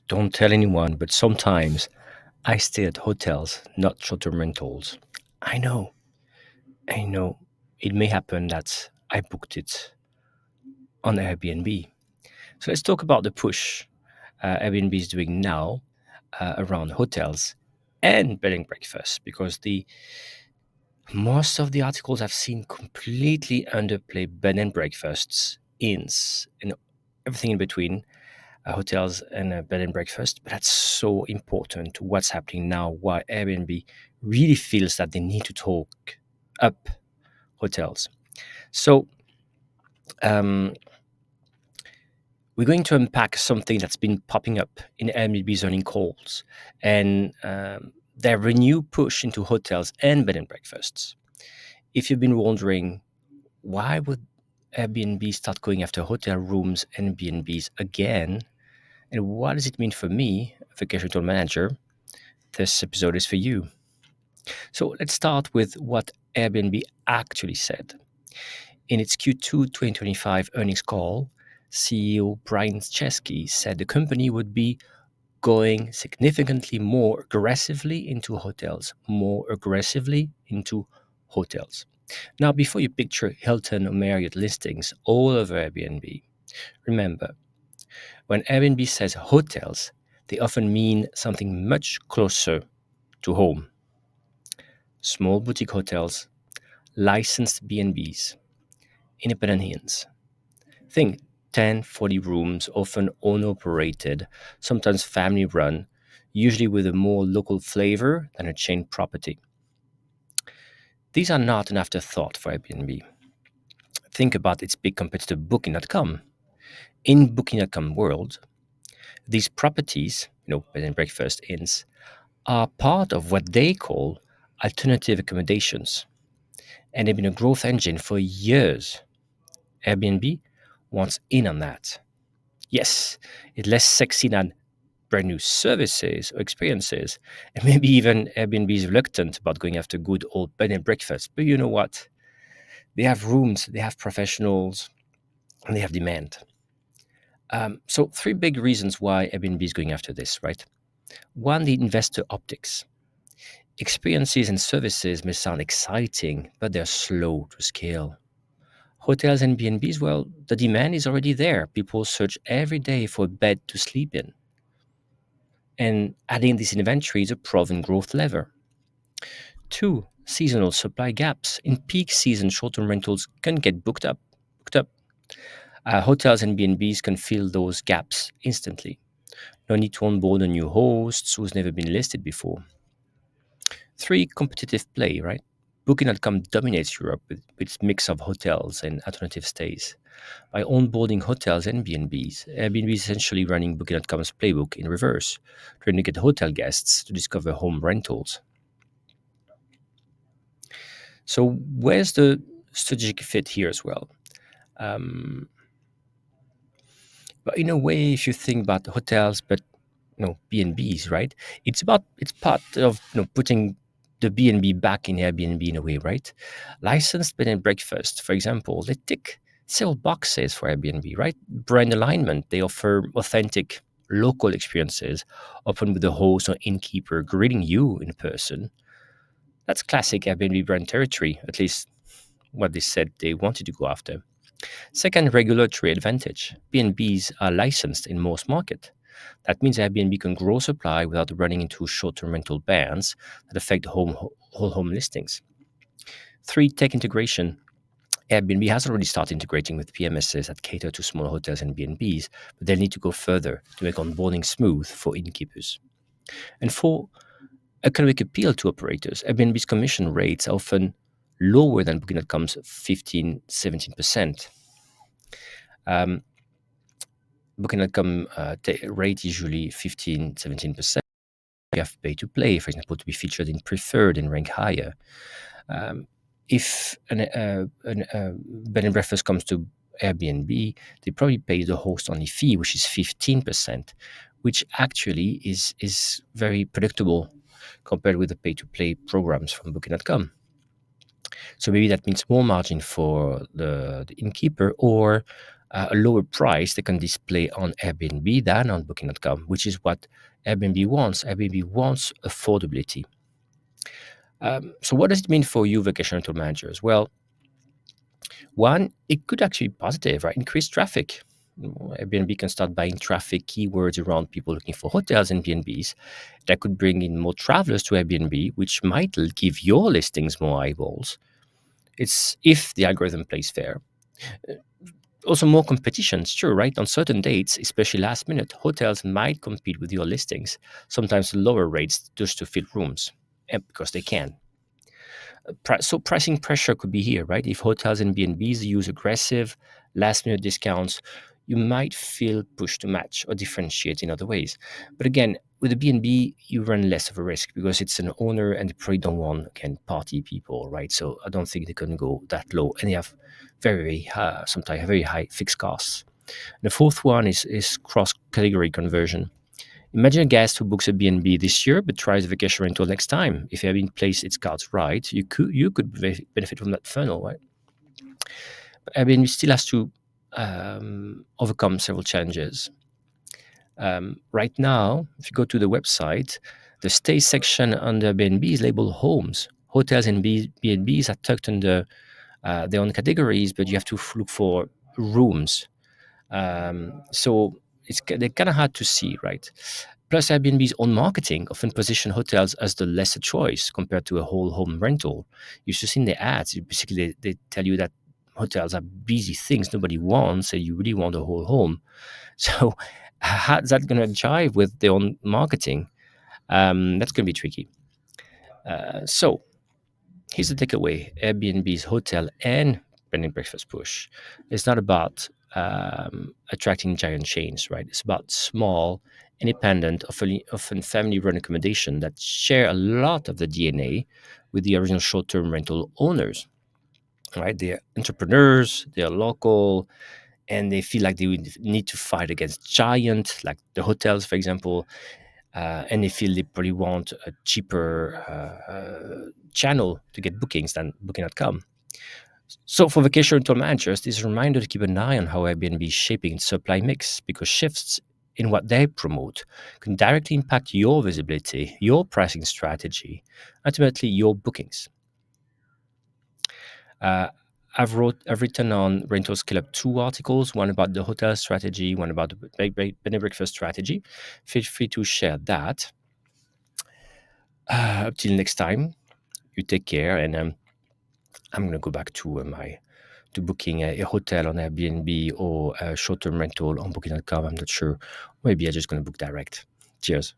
Don't tell anyone, but sometimes I stay at hotels, not short-term rentals. I know, I know. It may happen that I booked it on Airbnb. So let's talk about the push Airbnb is doing now around hotels and bed and breakfast, because the most of the articles I've seen completely underplay bed and breakfasts, inns, and everything in between, hotels and bed and breakfast. But that's so important to what's happening now, why Airbnb really feels that they need to talk up hotels. So um, we're going to unpack something that's been popping up in Airbnb's earning calls and their renewed push into hotels and bed and breakfasts. If you've been wondering, why would Airbnb start going after hotel rooms and B&Bs again? And what does it mean for me, a vacation rental manager? This episode is for you. So let's start with what Airbnb actually said. In its Q2 2025 earnings call, CEO Brian Chesky said the company would be going significantly more aggressively into hotels, more aggressively into hotels. Now, before you picture Hilton or Marriott listings all over Airbnb, remember, when Airbnb says hotels, they often mean something much closer to home. Small boutique hotels, licensed B&Bs, independent inns. Think 10, 40 rooms, often owner-operated, sometimes family-run, usually with a more local flavor than a chain property. These are not an afterthought for Airbnb. Think about its big competitor Booking.com. In Booking.com world, these properties, bed and breakfast inns, are part of what they call alternative accommodations, and they've been a growth engine for years. Airbnb wants in on that. Yes, it's less sexy than brand new services or experiences, and maybe even Airbnb is reluctant about going after good old bed and breakfast. But you know what? They have rooms, they have professionals, and they have demand. So three big reasons why Airbnb is going after this, right? One, the investor optics. Experiences and services may sound exciting, but they're slow to scale. Hotels and B&Bs, well, the demand is already there. People search every day for a bed to sleep in. And adding this inventory is a proven growth lever. Two, seasonal supply gaps. In peak season, short-term rentals can get booked up. Hotels and B&Bs can fill those gaps instantly. No need to onboard a new host who's never been listed before. Three, competitive play, right? Booking.com dominates Europe with its mix of hotels and alternative stays. By onboarding hotels and B&Bs, Airbnb is essentially running Booking.com's playbook in reverse, trying to get hotel guests to discover home rentals. So where's the strategic fit here as well? Um, but in a way, if you think about hotels, but B&Bs, right? It's part of putting the B&B back in Airbnb in a way, right? Licensed bed and breakfast, for example, they tick several boxes for Airbnb, right? Brand alignment, they offer authentic local experiences, often with the host or innkeeper greeting you in person. That's classic Airbnb brand territory, at least what they said they wanted to go after. Second, regulatory advantage. B&Bs are licensed in most markets. That means Airbnb can grow supply without running into short-term rental bans that affect whole home listings. Three, tech integration. Airbnb has already started integrating with PMSs that cater to smaller hotels and B&Bs, but they'll need to go further to make onboarding smooth for innkeepers. And four, economic appeal to operators. Airbnb's commission rates are often lower than Booking.com's 15, 17%. Um, Booking.com rate usually 15, 17%. You have pay to play, for example, to be featured in preferred and rank higher. If an bed and breakfast comes to Airbnb, they probably pay the host only fee, which is 15%, which actually is very predictable compared with the pay to play programs from Booking.com. So maybe that means more margin for the innkeeper, or a lower price they can display on Airbnb than on Booking.com, which is what Airbnb wants. Airbnb wants affordability. So, what does it mean for you, vacation rental managers? Well, one, it could actually be positive, right? Increase traffic. Airbnb can start buying traffic keywords around people looking for hotels and B&Bs. That could bring in more travelers to Airbnb, which might give your listings more eyeballs. It's if the algorithm plays fair. Also, more competition, sure, right? On certain dates, especially last minute, hotels might compete with your listings, sometimes lower rates just to fill rooms, and because they can. So pricing pressure could be here, right? If hotels and B&Bs use aggressive last-minute discounts, you might feel pushed to match or differentiate in other ways. But again, with a B&B, you run less of a risk because it's an owner and they probably don't want, again, party people, right? So I don't think they can go that low. And they have sometimes very high fixed costs. The fourth one is cross-category conversion. Imagine a guest who books a B&B this year but tries a vacation rental next time. If Airbnb placed its cards right, you could benefit from that funnel, right? But Airbnb still has to overcome several challenges. Right now, if you go to the website, the stay section under Airbnb is labeled homes. Hotels and B&Bs are tucked under their own categories, but you have to look for rooms. So they're kind of hard to see, right? Plus, Airbnb's own marketing often position hotels as the lesser choice compared to a whole home rental. You've just seen the ads. Basically, they tell you that hotels are busy things nobody wants, and you really want a whole home. So, how's that going to jive with their own marketing? That's going to be tricky. So, here's the takeaway: Airbnb's hotel and bed and breakfast push. It's not about attracting giant chains, right? It's about small, independent, often family-run accommodation that share a lot of the DNA with the original short-term rental owners, right? They're entrepreneurs, they're local, and they feel like they would need to fight against giant, like the hotels, for example, and they feel they probably want a cheaper channel to get bookings than Booking.com. So for vacation rental managers, this is a reminder to keep an eye on how Airbnb is shaping its supply mix because shifts in what they promote can directly impact your visibility, your pricing strategy, ultimately your bookings. Uh, I've written on Rental Scale Up 2 articles, one about the hotel strategy, one about the bed and breakfast strategy. Feel free to share that. Up till next time, you take care, and I'm gonna go back to my to booking a hotel on Airbnb or a short-term rental on Booking.com. I'm not sure. Maybe I'm just gonna book direct. Cheers.